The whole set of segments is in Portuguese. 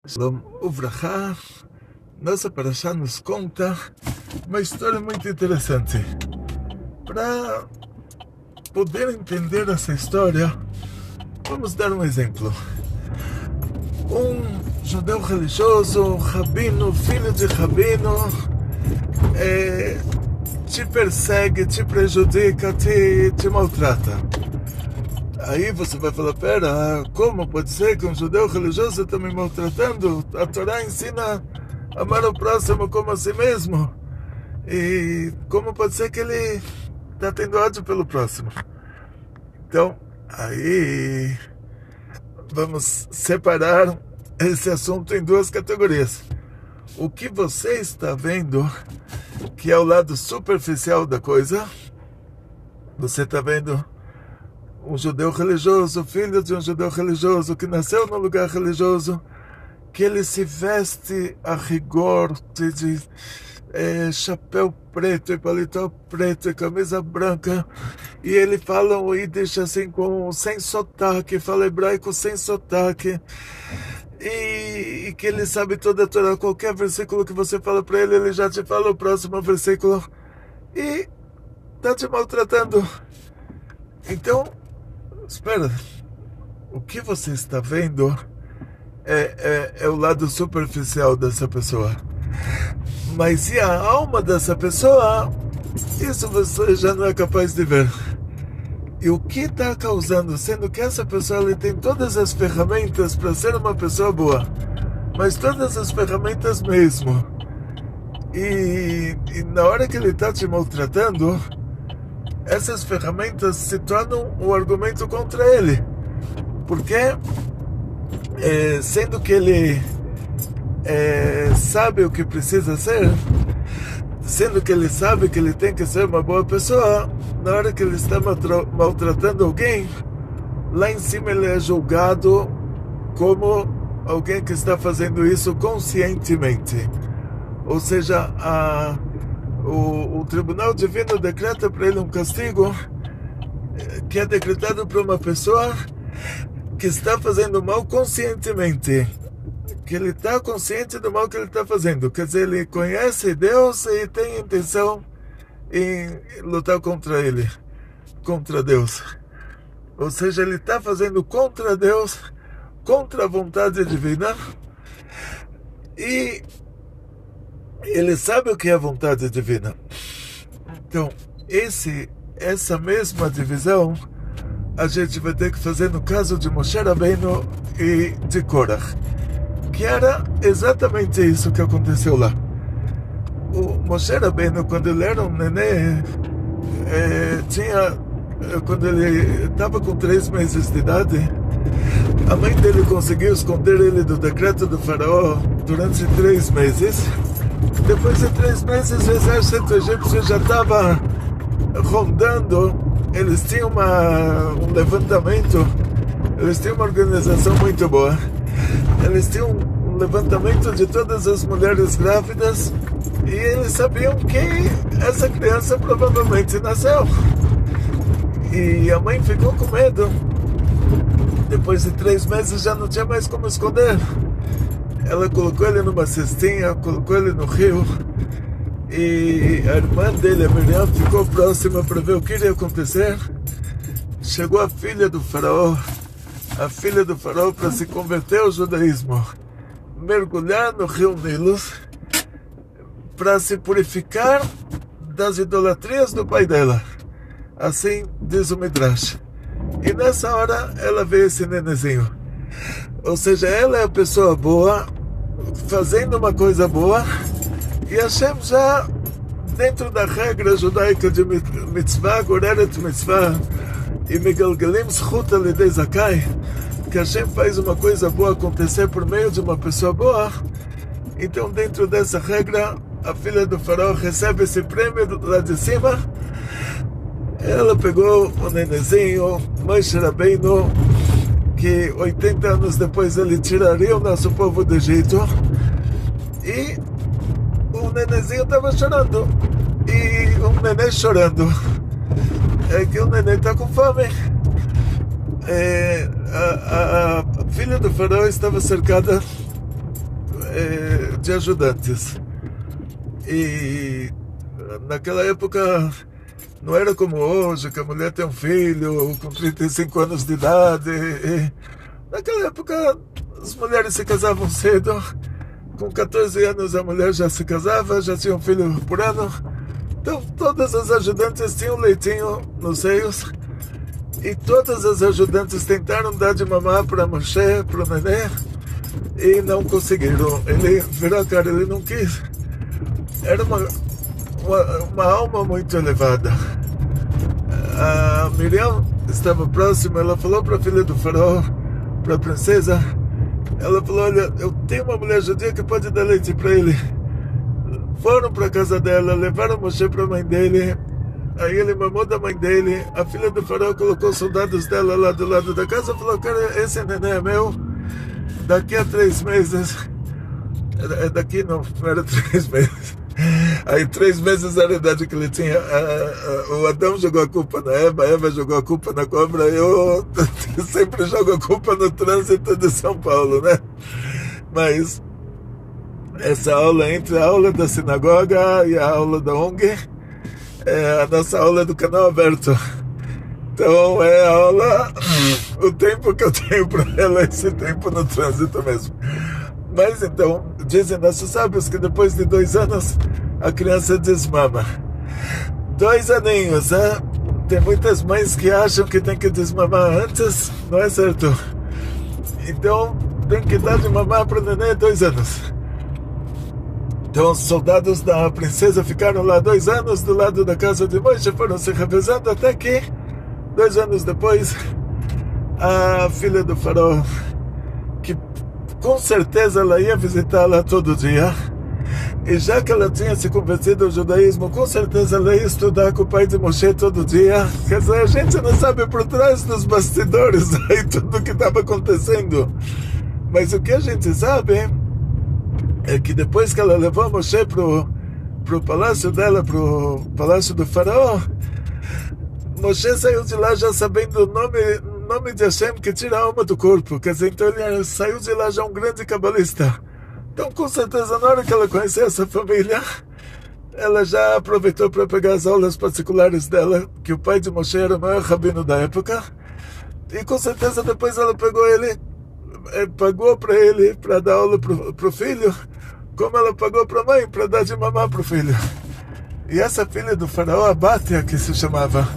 Shalom Uvrachá. Nossa Parashá nos conta uma história muito interessante. Para poder entender essa história, vamos dar um exemplo. Um judeu religioso, rabino, filho de rabino, te persegue, te prejudica, te maltrata. Aí você vai falar, pera, como pode ser que um judeu religioso está me maltratando? A Torá ensina a amar o próximo como a si mesmo. E como pode ser que ele está tendo ódio pelo próximo? Então, aí vamos separar esse assunto em duas categorias. O que você está vendo, que é o lado superficial da coisa, você está vendo um judeu religioso, filho de um judeu religioso, que nasceu num lugar religioso, que ele se veste a rigor de chapéu preto e paletó preto e camisa branca, e ele fala o Yiddish assim, sem sotaque, fala hebraico sem sotaque, e que ele sabe toda a Torá, qualquer versículo que você fala para ele, ele já te fala o próximo versículo, e está te maltratando. Então, espera, o que você está vendo é o lado superficial dessa pessoa. Mas e a alma dessa pessoa, isso você já não é capaz de ver. E o que está causando, sendo que essa pessoa ele tem todas as ferramentas para ser uma pessoa boa, mas todas as ferramentas mesmo. E na hora que ele está te maltratando, essas ferramentas se tornam um argumento contra ele. Porque, sendo que ele sabe o que precisa ser, sendo que ele sabe que ele tem que ser uma boa pessoa, na hora que ele está maltratando alguém, lá em cima ele é julgado como alguém que está fazendo isso conscientemente. Ou seja, o Tribunal Divino decreta para ele um castigo que é decretado para uma pessoa que está fazendo mal conscientemente, que ele está consciente do mal que ele está fazendo, quer dizer, ele conhece Deus e tem intenção em lutar contra ele, contra Deus, ou seja, ele está fazendo contra Deus, contra a vontade divina, e ele sabe o que é a vontade divina. Então, essa mesma divisão a gente vai ter que fazer no caso de Moshe Rabbeinu e de Korach, que era exatamente isso que aconteceu lá. O Moshe Rabbeinu, quando ele era um nenê, quando ele estava com 3 meses de idade, a mãe dele conseguiu esconder ele do decreto do faraó durante 3 meses. Depois de 3 meses, o exército egípcio já estava rondando. Eles tinham um levantamento, eles tinham uma organização muito boa. Eles tinham um levantamento de todas as mulheres grávidas e eles sabiam que essa criança provavelmente nasceu. E a mãe ficou com medo. Depois de 3 meses já não tinha mais como esconder. Ela colocou ele numa cestinha, colocou ele no rio, e a irmã dele, a Miriam, ficou próxima para ver o que iria acontecer. Chegou a filha do faraó para se converter ao judaísmo, mergulhar no rio Nilo para se purificar das idolatrias do pai dela. Assim diz o Midrash. E nessa hora ela vê esse nenezinho. Ou seja, ela é a pessoa boa, fazendo uma coisa boa, e Hashem já, dentro da regra judaica de mitzvah, goreret mitzvah, e megalgalim zchut alidei zakai, que Hashem faz uma coisa boa acontecer por meio de uma pessoa boa. Então, dentro dessa regra, a filha do faraó recebe esse prêmio lá de cima. Ela pegou o nenezinho, Moshe Rabbeinu, que 80 anos depois ele tiraria o nosso povo do Egito, e o nenezinho estava chorando, e um nenê chorando, é que o nenê está com fome. A filha do faraó estava cercada de ajudantes. E naquela época não era como hoje, que a mulher tem um filho com 35 anos de idade. Naquela época as mulheres se casavam cedo. Com 14 anos a mulher já se casava, já tinha um filho por ano. Então todas as ajudantes tinham leitinho nos seios. E todas as ajudantes tentaram dar de mamar para Moshe, para o neném, e não conseguiram. Ele virou a cara, ele não quis. Era uma alma muito elevada. A Miriam estava próxima, ela falou para a filha do faraó, para a princesa, ela falou, olha, eu tenho uma mulher judia que pode dar leite para ele. Foram para a casa dela, levaram Moshe para a mãe dele, aí ele mamou da mãe dele, a filha do faraó colocou soldados dela lá do lado da casa e falou, cara, esse neném é meu, daqui a 3 meses, daqui não era 3 meses, aí 3 meses era a idade que ele tinha, o Adão jogou a culpa na Eva, a Eva jogou a culpa na cobra, eu sempre jogo a culpa no trânsito de São Paulo, né? Mas essa aula, entre a aula da sinagoga e a aula da ONG, a nossa aula é do canal aberto. Então é a aula, o tempo que eu tenho para ela, esse tempo no trânsito mesmo. Mas então, dizem nossos sábios que depois de 2 anos a criança desmama. 2 aninhos, né? Tem muitas mães que acham que tem que desmamar antes, não é certo? Então tem que dar de mamar para o neném 2 anos. Então os soldados da princesa ficaram lá 2 anos do lado da casa de Moshe, foram se revezando até que 2 anos depois a filha do faraó, que com certeza ela ia visitá-la todo dia, e já que ela tinha se convertido ao judaísmo, com certeza ela ia estudar com o pai de Moshe todo dia. Quer dizer, a gente não sabe por trás dos bastidores aí tudo o que estava acontecendo, mas o que a gente sabe é que depois que ela levou Moshe pro palácio dela, pro palácio do faraó, Moshe saiu de lá já sabendo o nome de Hashem que tira a alma do corpo. Quer dizer, então ele saiu de lá já um grande cabalista. Então com certeza na hora que ela conheceu essa família, ela já aproveitou para pegar as aulas particulares dela, que o pai de Moshe era o maior rabino da época, e com certeza depois ela pegou ele, pagou para ele para dar aula pro filho, como ela pagou para a mãe para dar de mamar pro filho. E essa filha do faraó, a Bátia, que se chamava,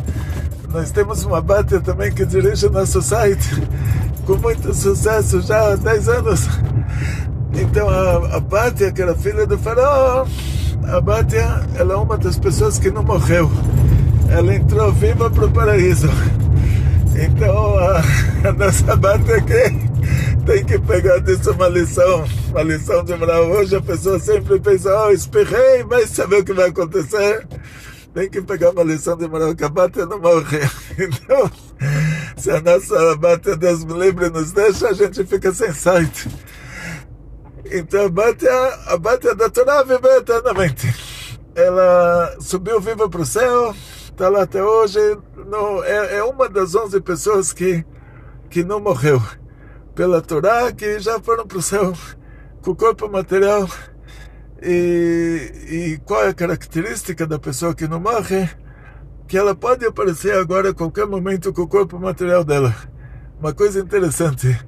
nós temos uma Bátia também que dirige o nosso site com muito sucesso já há 10 anos. Então a Bátia, que era filha do faraó, a Bátia, ela é uma das pessoas que não morreu, ela entrou viva para o paraíso. Então a nossa Bátia aqui tem que pegar disso uma lição de moral. Hoje a pessoa sempre pensa, espirrei, mas saber o que vai acontecer. Tem que pegar uma lição de moral, que a Bátia não morre. Então, se a nossa Bátia, Deus me livre, nos deixa, a gente fica sem site. Então a Bátia da Torá vive eternamente. Ela subiu viva para o céu, está lá até hoje. Não, é uma das 11 pessoas que não morreu pela Torá, que já foram para o céu com o corpo material. E qual é a característica da pessoa que não morre? Que ela pode aparecer agora a qualquer momento com o corpo material dela. Uma coisa interessante.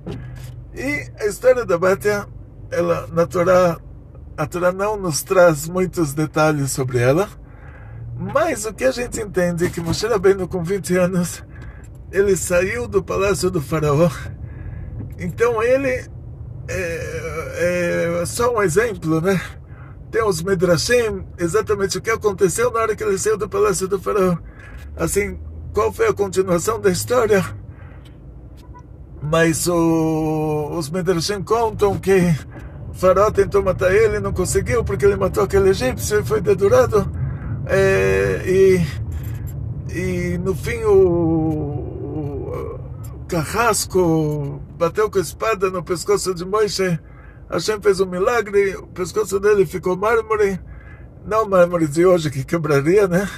E a história da Bátia, ela, na Torá, a Torá não nos traz muitos detalhes sobre ela, mas o que a gente entende é que Moshe Rabbeinu, com 20 anos, ele saiu do palácio do faraó. Então ele é só um exemplo, né? Tem os Midrashim, exatamente o que aconteceu na hora que ele saiu do palácio do faraó. Assim, qual foi a continuação da história? Mas os Midrashim contam que o faraó tentou matar ele, não conseguiu, porque ele matou aquele egípcio e foi dedurado. E no fim o carrasco bateu com a espada no pescoço de Moshe. Hashem fez um milagre, o pescoço dele ficou mármore, não mármore de hoje que quebraria, né?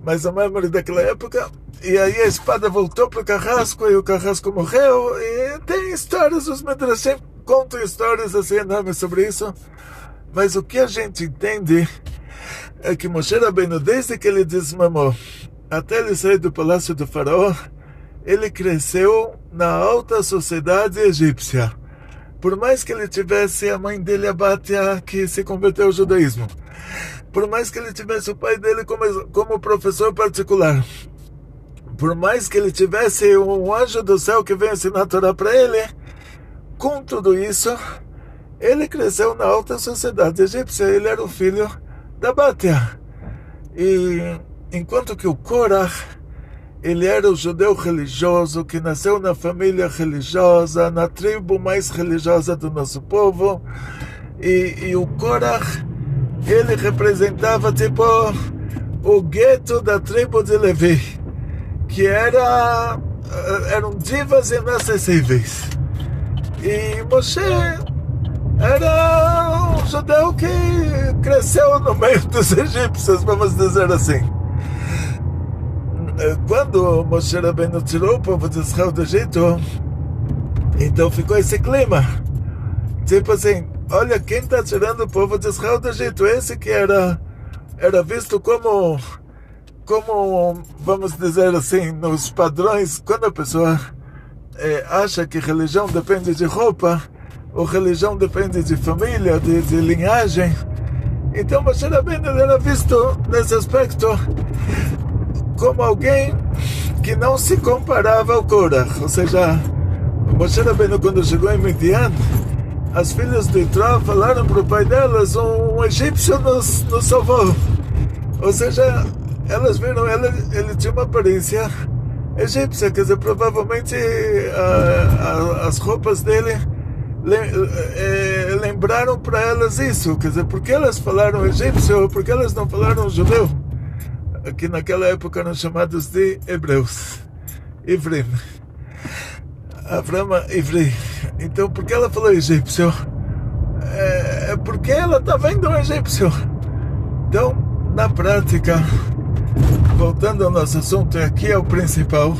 Mas o mármore daquela época. E aí a espada voltou para o carrasco e o carrasco morreu. E tem histórias, os Midrashim contam histórias assim enormes sobre isso, mas o que a gente entende é que Moshe Rabbeinu, desde que ele desmamou até ele sair do palácio do faraó, ele cresceu na alta sociedade egípcia. Por mais que ele tivesse a mãe dele, a Batia, que se converteu ao judaísmo, por mais que ele tivesse o pai dele como professor particular, por mais que ele tivesse um anjo do céu que veio ensinar a Torá para ele, com tudo isso, ele cresceu na alta sociedade egípcia. Ele era o filho da Batia. E enquanto que o Korah, ele era o judeu religioso que nasceu na família religiosa, na tribo mais religiosa do nosso povo, e o Korah, ele representava tipo o gueto da tribo de Levi, que eram divas inacessíveis. E Moshe era um judeu que cresceu no meio dos egípcios, vamos dizer assim. Quando Moshe Rabbeinu tirou o povo de Israel do Egito, então ficou esse clima. Tipo assim, olha quem está tirando o povo de Israel do Egito. Esse que era visto como, vamos dizer assim, nos padrões, quando a pessoa acha que religião depende de roupa, ou religião depende de família, de linhagem. Então Moshe Rabbeinu era visto nesse aspecto como alguém que não se comparava ao Korah. Ou seja, Moshe Rabbeinu, quando chegou em Midian, as filhas de Yitro falaram para o pai delas, um egípcio nos salvou. Ou seja, elas viram, ele tinha uma aparência egípcia, quer dizer, provavelmente as roupas dele lembraram para elas isso. Quer dizer, por que elas falaram egípcio, por que elas não falaram judeu? Que naquela época eram chamados de hebreus, Ivrim, Avrama Ivri. Então, por que ela falou egípcio? É porque ela está vendo um egípcio. Então, na prática, voltando ao nosso assunto, aqui é o principal.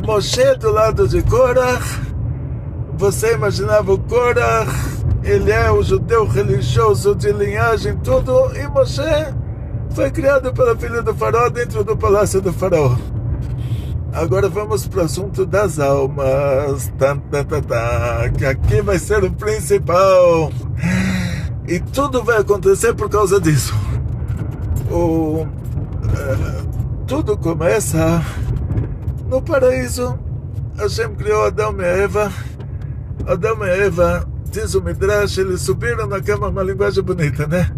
Moshe do lado de Korah, você imaginava o Korah, ele é o judeu religioso de linhagem, tudo, e Moshe foi criado pela filha do faraó dentro do palácio do faraó. Agora vamos para o assunto das almas. Que aqui vai ser o principal. E tudo vai acontecer por causa disso. Tudo começa no paraíso. Hashem criou Adão e Eva. Adão e Eva, diz o Midrash, eles subiram na cama, uma linguagem bonita, né?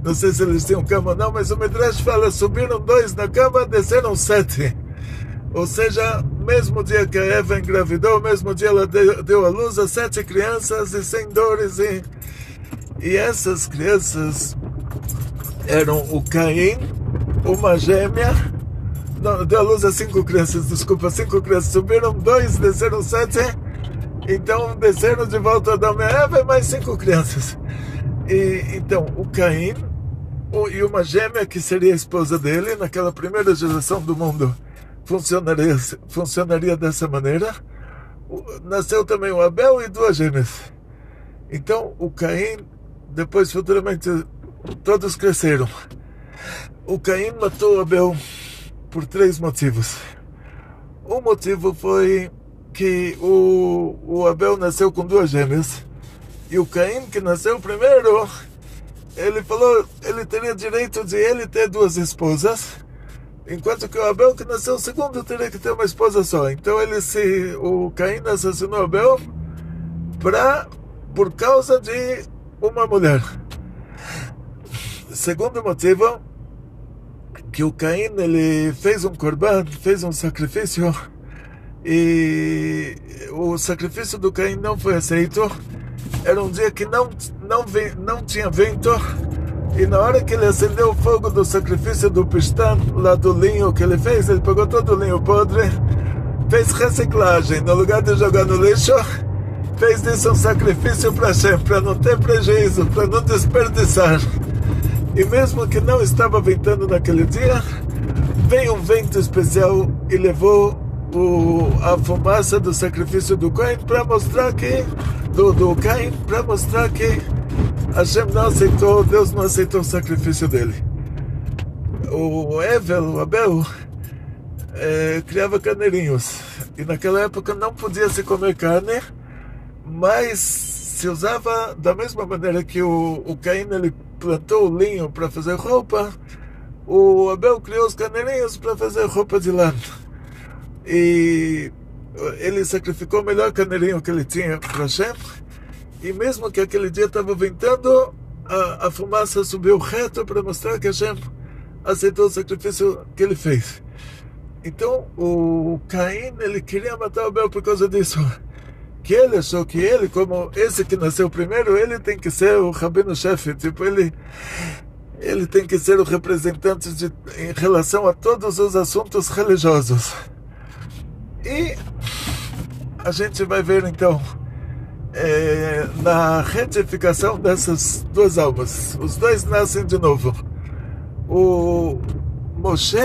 Não sei se eles tinham cama ou não, mas o Midrash fala, subiram 2 na cama, desceram 7. Ou seja, mesmo dia que a Eva engravidou, mesmo dia ela deu à luz a 7 crianças e sem dores. E essas crianças eram o Caim, uma gêmea, não, deu à luz a 5 crianças, desculpa, 5 crianças, subiram 2, desceram 7, então desceram de volta a Adão e Eva e mais 5 crianças. E então o Caim e uma gêmea que seria a esposa dele, naquela primeira geração do mundo, funcionaria dessa maneira. Nasceu também o Abel e 2 gêmeas. Então o Caim, depois futuramente todos cresceram. O Caim matou o Abel por 3 motivos. Um motivo foi que o Abel nasceu com 2 gêmeas, e o Caim, que nasceu primeiro, ele falou, ele teria direito de ele ter 2 esposas, enquanto que o Abel, que nasceu segundo, teria que ter uma esposa só. Então o Caim assassinou Abel por causa de uma mulher. Segundo motivo, que o Caim, ele fez um korban, fez um sacrifício, e o sacrifício do Caim não foi aceito. Era um dia que não tinha vento, e na hora que ele acendeu o fogo do sacrifício do Pishtan, lá do linho que ele fez, ele pegou todo o linho podre, fez reciclagem, no lugar de jogar no lixo, fez disso um sacrifício para Hashem, para não ter prejuízo, para não desperdiçar. E mesmo que não estava ventando naquele dia, veio um vento especial e levou a fumaça do sacrifício do Caim para mostrar que do Caim, para mostrar que Hashem não aceitou, Deus não aceitou o sacrifício dele. O Evel, o Abel, criava carneirinhos, e naquela época não podia se comer carne, mas se usava da mesma maneira que o Caim ele plantou o linho para fazer roupa, o Abel criou os carneirinhos para fazer roupa de lã. E ele sacrificou o melhor carneirinho que ele tinha para Hashem, e mesmo que aquele dia estava ventando, a fumaça subiu reto para mostrar que Hashem aceitou o sacrifício que ele fez. Então o Caim ele queria matar o Abel por causa disso, que ele achou que ele, como esse que nasceu primeiro, ele tem que ser o rabino-chefe, tipo, ele tem que ser o representante em relação a todos os assuntos religiosos. E a gente vai ver então na retificação dessas duas almas, os dois nascem de novo. O Moshe,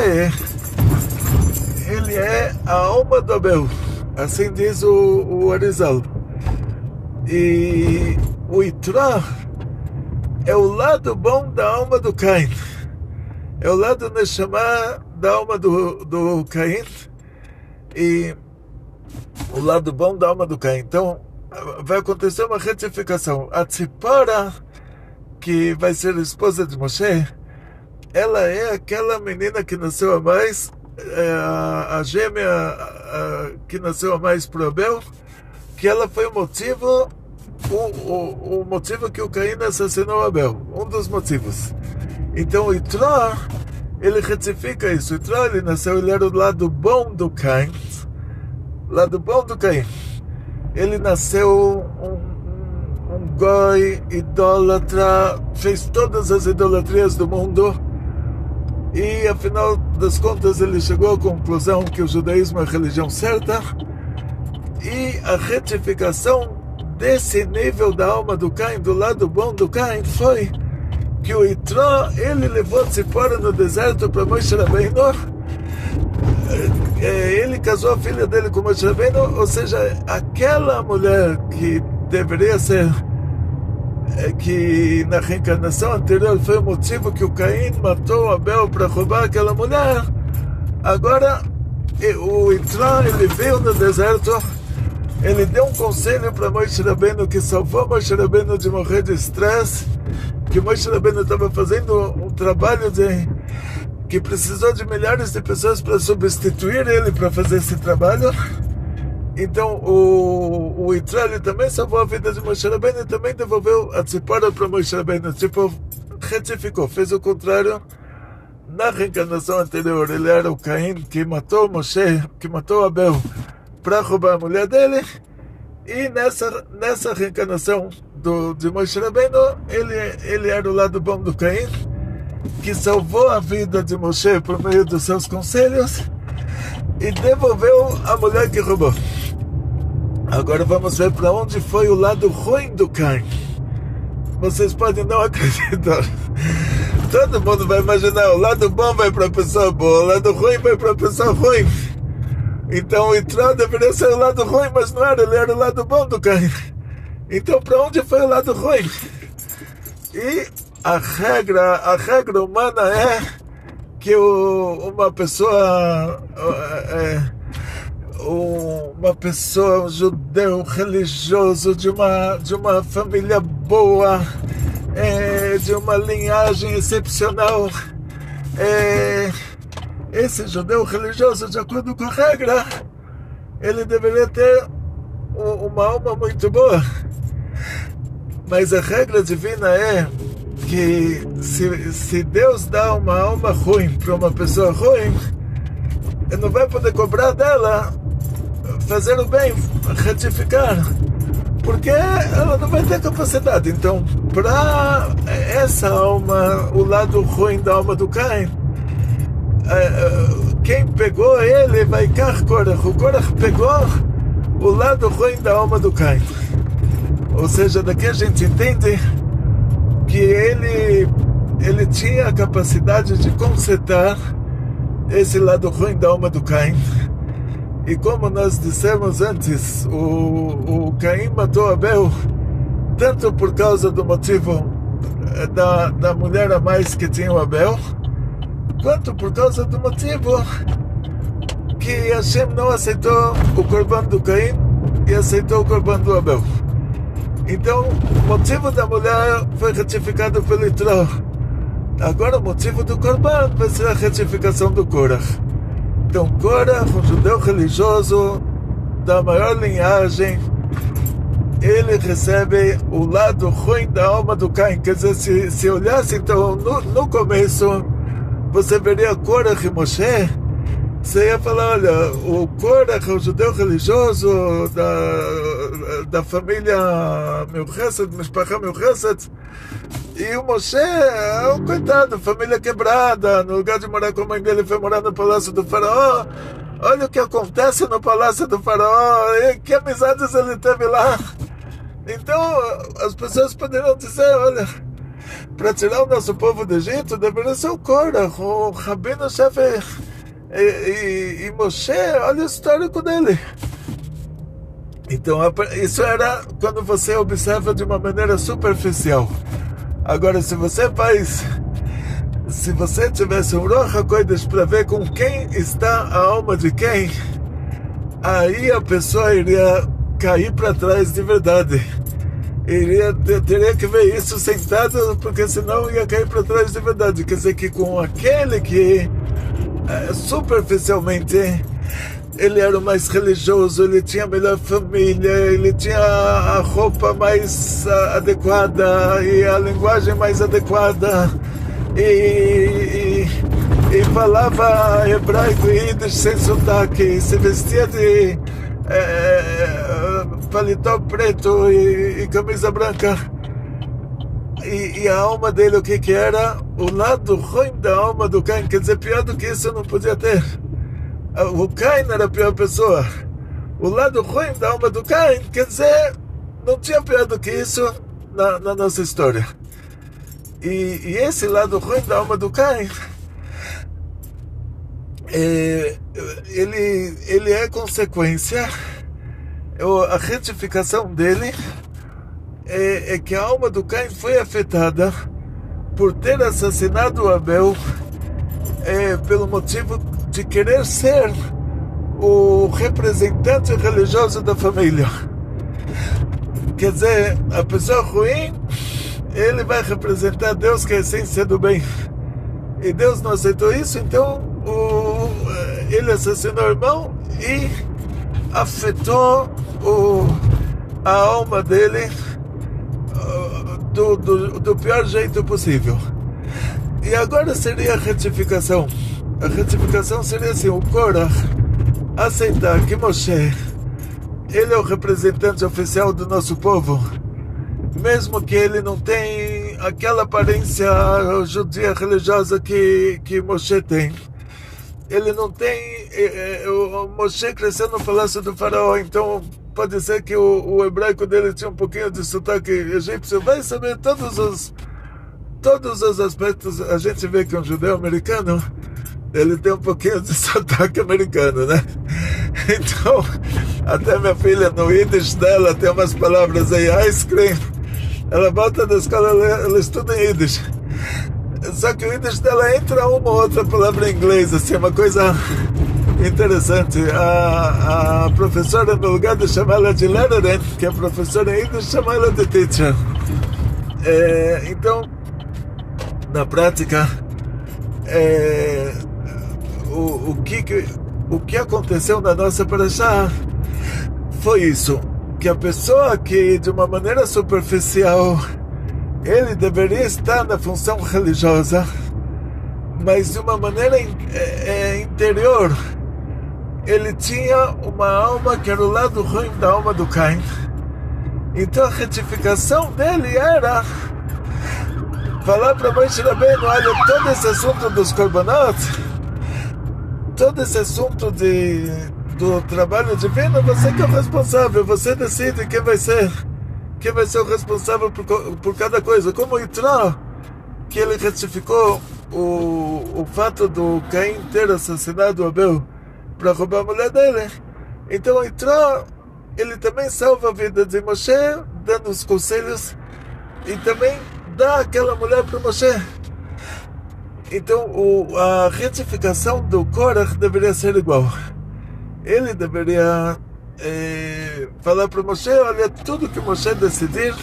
ele é a alma do Abel, assim diz o Arizal. E o Itró é o lado bom da alma do Caim, é o lado Neshama da alma do Caim, e o lado bom da alma do Caim. Então vai acontecer uma retificação. A Tzipora, que vai ser a esposa de Moshe, ela é aquela menina que nasceu a mais, a gêmea que nasceu a mais para Abel, que ela foi o motivo que o Caim assassinou Abel, um dos motivos. Então o Itró, ele retifica isso. O Itró, ele nasceu, ele era o lado bom do Caim, lado bom do Caim. Ele nasceu um goi idólatra, fez todas as idolatrias do mundo, e afinal das contas ele chegou à conclusão que o judaísmo é a religião certa. E a retificação desse nível da alma do Caim, do lado bom do Caim, foi que o Itró, ele levou Tzipora no deserto para Moshe Rabbeinu. Ele casou a filha dele com Moshe Rabbeinu, ou seja, aquela mulher que deveria ser, que na reencarnação anterior foi o motivo que o Caim matou Abel para roubar aquela mulher. Agora o Itró, ele veio no deserto, ele deu um conselho para Moshe Rabbeinu que salvou Moshe Rabbeinu de morrer de estresse, que Moshe Rabbeinu estava fazendo um trabalho que precisou de milhares de pessoas para substituir ele para fazer esse trabalho. Então o Itró, ele também salvou a vida de Moshe Rabbeinu e também devolveu a Tzipora para Moshe Rabbeinu, tipo, retificou, fez o contrário. Na reencarnação anterior ele era o Caim que matou Moshe, que matou Abel para roubar a mulher dele, e nessa reencarnação de Moshe Rabbeinu, ele era o lado bom do Caim, que salvou a vida de Moshe por meio dos seus conselhos e devolveu a mulher que roubou. Agora vamos ver para onde foi o lado ruim do Caim. Vocês podem não acreditar. Todo mundo vai imaginar, o lado bom vai para a pessoa boa, o lado ruim vai para a pessoa ruim. Então o Itró deveria ser o lado ruim, mas não era, ele era o lado bom do Caim. Então para onde foi o lado ruim? E a regra humana é que uma pessoa, um judeu religioso de uma família boa, de uma linhagem excepcional, esse judeu religioso, de acordo com a regra, ele deveria ter uma alma muito boa. Mas a regra divina é que se Deus dá uma alma ruim para uma pessoa ruim, ele não vai poder cobrar dela fazer o bem, retificar, porque ela não vai ter capacidade. Então, para essa alma, o lado ruim da alma do Caim, quem pegou ele vai Korach. O Korach pegou o lado ruim da alma do Caim. Ou seja, daqui a gente entende que ele tinha a capacidade de consertar esse lado ruim da alma do Caim. E como nós dissemos antes, o Caim matou Abel tanto por causa do motivo da mulher a mais que tinha o Abel, quanto por causa do motivo que Hashem não aceitou o corban do Caim e aceitou o corban do Abel. Então, o motivo da mulher foi retificado pelo Yitro. Agora, o motivo do corban vai ser a retificação do Korach. Então, Korach, um judeu religioso da maior linhagem, ele recebe o lado ruim da alma do Caim. Quer dizer, se olhasse, então, no começo, você veria Korach e Moshe, você ia falar, olha, o Korach é um judeu religioso da família Milchesed, Mishpacha Milchesed, e o Moshe é um coitado, família quebrada, no lugar de morar com a mãe dele, foi morar no palácio do faraó. Olha o que acontece no palácio do faraó, e que amizades ele teve lá. Então, as pessoas poderiam dizer, olha, para tirar o nosso povo do Egito, deveria ser o Korach, o Rabino chefe e Moshe, olha o histórico dele. Então, isso era quando você observa de uma maneira superficial. Agora, se você tivesse um Ruach HaKodesh para ver com quem está a alma de quem, aí a pessoa iria cair para trás de verdade. Teria que ver isso sentado, porque senão ia cair para trás de verdade. Quer dizer que com aquele que superficialmente ele era o mais religioso, ele tinha a melhor família, ele tinha a roupa mais adequada e a linguagem mais adequada e falava hebraico e Yiddish sem sotaque, se vestia de paletó preto e camisa branca, e a alma dele, o que era? O lado ruim da alma do Caim. Quer dizer, pior do que isso não podia ter. O Caim era a pior pessoa. O lado ruim da alma do Caim, quer dizer, não tinha pior do que isso na nossa história. E esse lado ruim da alma do Caim, ele é consequência, a retificação dele é que a alma do Caim foi afetada por ter assassinado Abel, pelo motivo de querer ser o representante religioso da família. Quer dizer, a pessoa ruim, ele vai representar Deus, que é a essência do bem. E Deus não aceitou isso, então ele assassinou o irmão e afetou a alma dele do pior jeito possível. E agora seria a retificação. A retificação seria assim: o Korach aceitar que Moshe, ele é o representante oficial do nosso povo, mesmo que ele não tem aquela aparência judia religiosa que Moshe tem. Ele não tem... o Moshe cresceu no palácio do faraó, então pode ser que o hebraico dele tinha um pouquinho de sotaque egípcio. Vai saber todos os aspectos. A gente vê que um judeu americano, ele tem um pouquinho de sotaque americano, né? Então, até minha filha, no Yiddish dela, tem umas palavras aí, ice cream. Ela volta da escola, ela estuda em Yiddish. Só que o Yiddish dela entra uma ou outra palavra em inglês, assim, uma coisa interessante. A professora, no lugar de chamar ela de Lehrerin, que é professora em Yiddish, chama ela de teacher. Então, na prática, o que aconteceu na nossa parashá foi isso, que a pessoa que de uma maneira superficial ele deveria estar na função religiosa, mas de uma maneira interior ele tinha uma alma que era o lado ruim da alma do Caim. Então a retificação dele era falar para Moshe Rabbeinu: olha, todo esse assunto dos korbanot, todo esse assunto do trabalho divino, você que é o responsável, você decide quem vai ser o responsável por cada coisa. Como o Yitro, que ele retificou o fato do Caim ter assassinado Abel para roubar a mulher dele, Então entrou, ele também salva a vida de Moshe, dando os conselhos, e também dá aquela mulher para Moshe. Então a retificação do Korach deveria ser igual. Ele deveria falar para Moshe: olha, tudo que Moshe decidir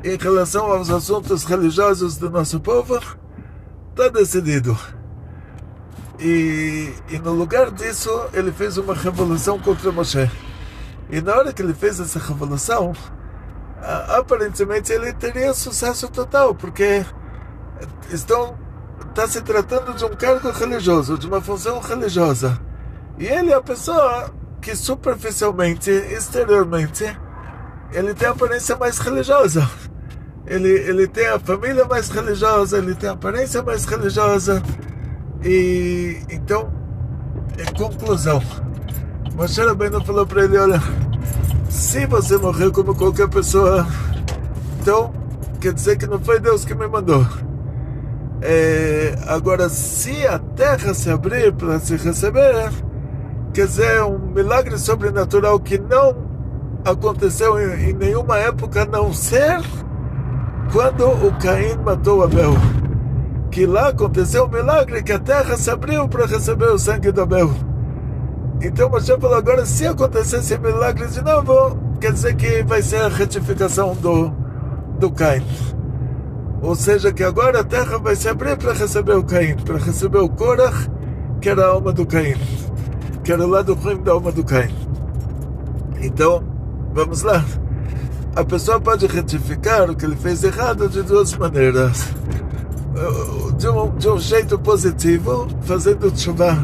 em relação aos assuntos religiosos do nosso povo está decidido. E no lugar disso, ele fez uma revolução contra Moshe. E na hora que ele fez essa revolução, aparentemente ele teria sucesso total, porque está se tratando de um cargo religioso, de uma função religiosa. E ele é a pessoa que superficialmente, exteriormente, ele tem a aparência mais religiosa. Ele tem a família mais religiosa, ele tem a aparência mais religiosa. E então, em conclusão, Moshe Rabbeinu falou para ele: olha, se você morrer como qualquer pessoa, então quer dizer que não foi Deus que me mandou. Agora, se a terra se abrir para se receber, quer dizer, um milagre sobrenatural que não aconteceu em nenhuma época, a não ser quando o Caim matou Abel. Que lá aconteceu um milagre, que a terra se abriu para receber o sangue de Abel. Então Moshe falou: agora, se acontecer esse milagre de novo, quer dizer que vai ser a retificação do Caim. Ou seja, que agora a terra vai se abrir para receber o Caim, para receber o Korach, que era a alma do Caim, que era o lado ruim da alma do Caim. Então, vamos lá. A pessoa pode retificar o que ele fez errado de duas maneiras. De um jeito positivo, fazendo tshuva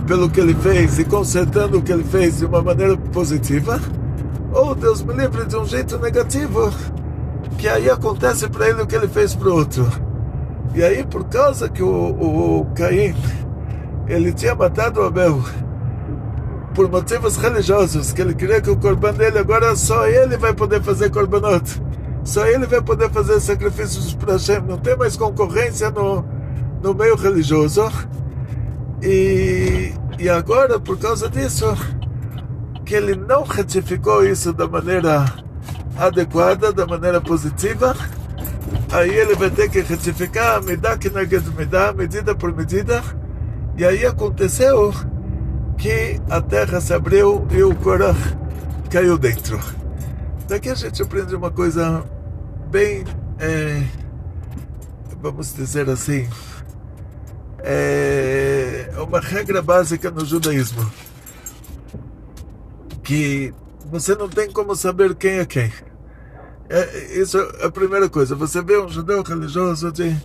pelo que ele fez e consertando o que ele fez de uma maneira positiva, ou Deus me livre, de um jeito negativo, que aí acontece para ele o que ele fez para o outro. E aí, por causa que o Caim, ele tinha matado Abel por motivos religiosos, que ele queria que o corban dele, agora só ele vai poder fazer korbanot, só ele vai poder fazer sacrifícios para Hashem, não tem mais concorrência no meio religioso. E agora, por causa disso, que ele não retificou isso da maneira adequada, da maneira positiva, aí ele vai ter que retificar medida por medida. E aí aconteceu que a terra se abriu e o Korach caiu dentro. Daqui a gente aprende uma coisa bem, vamos dizer assim, uma regra básica no judaísmo, que você não tem como saber quem é quem. Isso é a primeira coisa. Você vê um judeu religioso de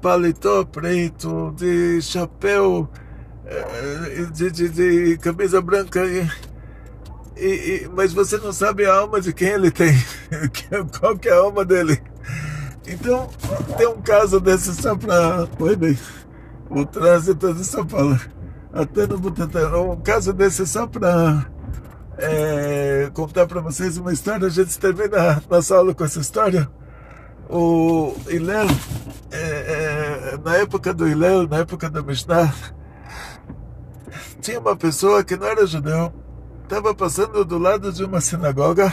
paletó preto, de chapéu, de camisa branca, mas você não sabe a alma de quem ele tem, qual que é a alma dele. Então, tem um caso desse só para... Oi, bem, o trânsito de São Paulo, até no Butantã, um caso desse só para contar para vocês uma história. A gente termina nossa aula com essa história. O Hillel, na época do Hillel, na época da Mishnah, tinha uma pessoa que não era judeu, estava passando do lado de uma sinagoga,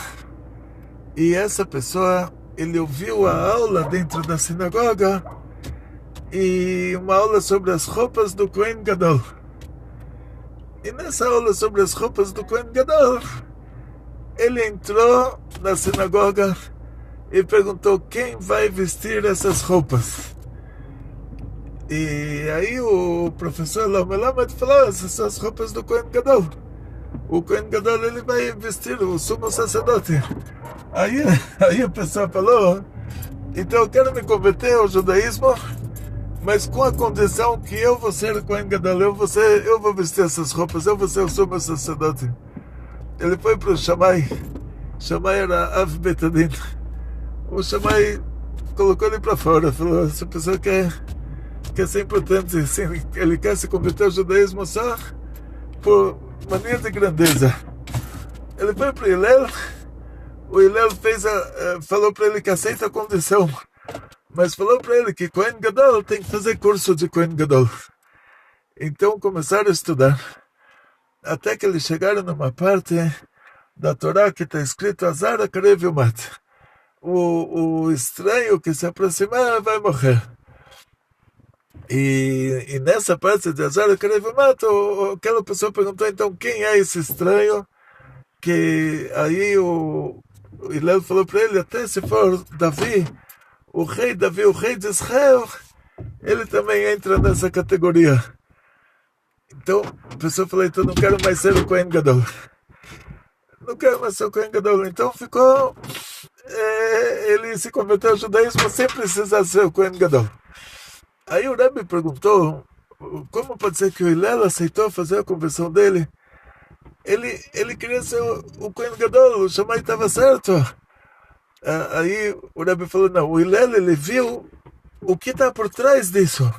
e essa pessoa, ele ouviu a aula dentro da sinagoga, e uma aula sobre as roupas do Kohen Gadol. E nessa aula sobre as roupas do Kohen Gadol, ele entrou na sinagoga e perguntou: quem vai vestir essas roupas? E aí o professor Lamed falou: essas são as roupas do Kohen Gadol. O Kohen Gadol, ele vai vestir o sumo sacerdote. Aí a pessoa falou: então eu quero me converter ao judaísmo, mas com a condição que eu vou ser o Kohen Gadol, eu vou vestir essas roupas, eu vou ser o sumo sacerdote. Ele foi para o Shammai. Shammai era Av Betadin. O Shammai colocou ele para fora, falou: essa pessoa quer ser importante, assim, ele quer se converter ao judaísmo só por mania de grandeza. Ele foi para Hillel. O Hillel falou para ele que aceita a condição, mas falou para ele que Kohen Gadol tem que fazer curso de Kohen Gadol. Então começaram a estudar. até que eles chegaram numa parte da Torá que está escrito Azar Akarev Yumat. O estranho que se aproximar vai morrer. E nessa parte de Azar Akarev Yumat, aquela pessoa perguntou, então, quem é esse estranho? Que aí o Hillel falou para ele, até se for Davi, o rei de Israel, ele também entra nessa categoria. Então, a pessoa falou, então não quero mais ser o Kohen Gadol. Não quero mais ser o Kohen Gadol. Então ficou... ele se converteu ao judaísmo sem precisar ser o Kohen Gadol. Aí o Rebbe perguntou, como pode ser que o Hillel aceitou fazer a conversão dele? Ele queria ser o Kohen Gadol, o Shammai estava certo. Aí o Rebbe falou, não, o Hillel, ele viu o que está por trás disso.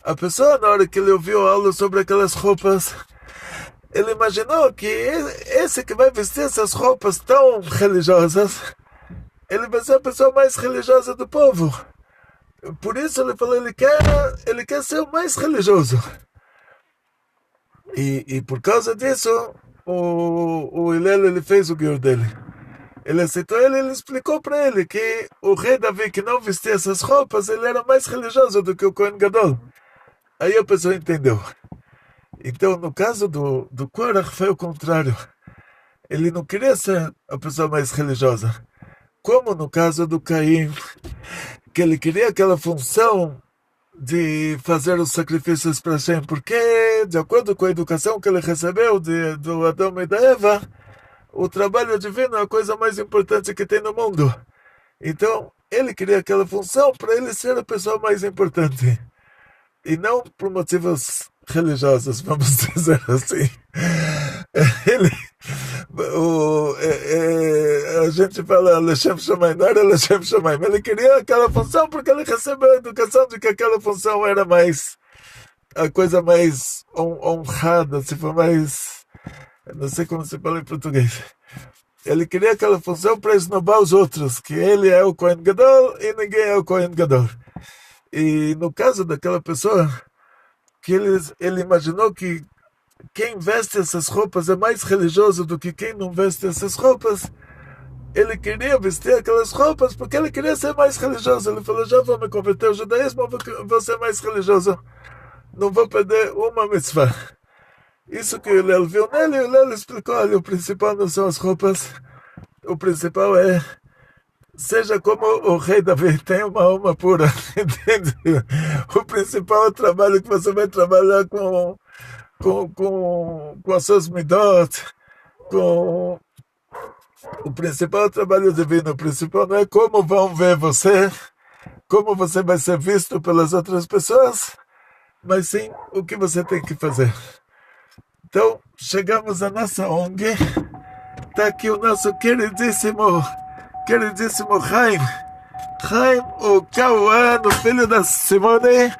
A pessoa, na hora que ele ouviu a aula sobre aquelas roupas, ele imaginou que esse que vai vestir essas roupas tão religiosas, ele vai ser a pessoa mais religiosa do povo. Por isso ele falou, ele quer ser o mais religioso. E por causa disso, o Hillel, ele fez o guior dele. Ele aceitou ele explicou para ele que o rei Davi, que não vestia essas roupas, ele era mais religioso do que o Kohen Gadol. Aí a pessoa entendeu. Então, no caso do Korach, foi o contrário. Ele não queria ser a pessoa mais religiosa. Como no caso do Caim, que ele queria aquela função de fazer os sacrifícios para Hashem, porque, de acordo com a educação que ele recebeu do Adão e da Eva, o trabalho divino é a coisa mais importante que tem no mundo. Então, ele queria aquela função para ele ser a pessoa mais importante. E não por motivos religiosos, vamos dizer assim. A gente fala Lechem Shamayim, não era Lechem Shamayim. Ele queria aquela função porque ele recebeu a educação de que aquela função era mais, a coisa mais honrada, se for mais... não sei como se fala em português. Ele queria aquela função para esnobar os outros, que ele é o Kohen Gadol e ninguém é o Kohen Gadol. E no caso daquela pessoa, que ele imaginou que quem veste essas roupas é mais religioso do que quem não veste essas roupas, ele queria vestir aquelas roupas porque ele queria ser mais religioso. Ele falou, já vou me converter ao judaísmo, vou ser mais religioso. Não vou perder uma mitzvah. Isso que o Hillel viu nele, o Hillel explicou, olha, o principal não são as roupas, o principal é, seja como o rei Davi, tem uma alma pura, entende? O principal é o trabalho que você vai trabalhar com as suas midot, com o principal é o trabalho divino, o principal não é como vão ver você, como você vai ser visto pelas outras pessoas, mas sim o que você tem que fazer. Então, chegamos à nossa ONG. Está aqui o nosso queridíssimo Chaim, o Cauã, o filho da Simone,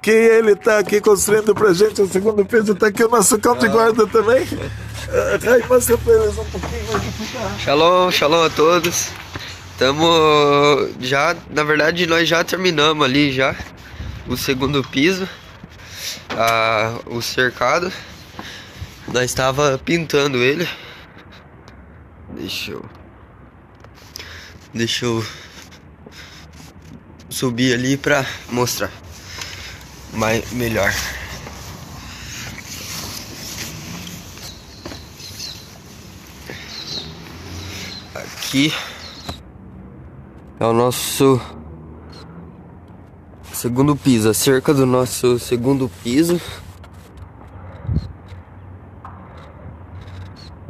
que ele está aqui construindo para a gente o segundo piso. Está aqui o nosso cão de guarda também. Chaim, mostra para eles um pouquinho. Shalom a todos. Na verdade, nós já terminamos ali já o segundo piso, o cercado. Nós estava pintando ele. Deixa eu subir ali para mostrar melhor. Aqui é o nosso segundo piso, a cerca do nosso segundo piso.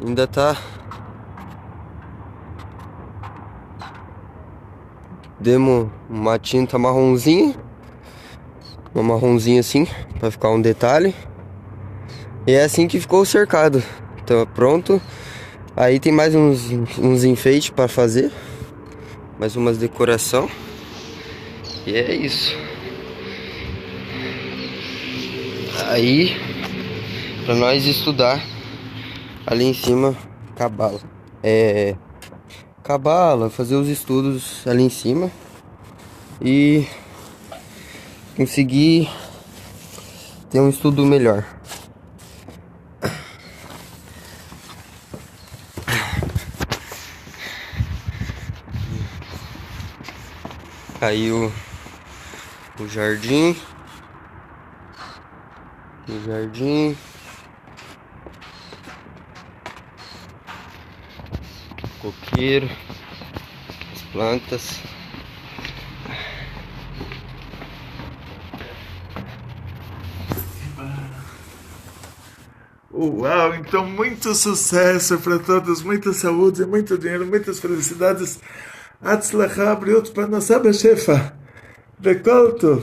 Ainda tá. Demos uma tinta marronzinha. Uma marronzinha assim, pra ficar um detalhe. E é assim que ficou o cercado. Então pronto. Aí tem mais uns enfeites pra fazer. Mais umas decoração. E é isso. Aí, pra nós estudar ali em cima, cabala, fazer os estudos ali em cima e conseguir ter um estudo melhor. Caiu o jardim. O jardim. Coqueiro. As plantas. Uau, então muito sucesso para todos, muita saúde, muito dinheiro, muitas felicidades. Atzlacha, briut, parnassá, shefa. Bekol tov.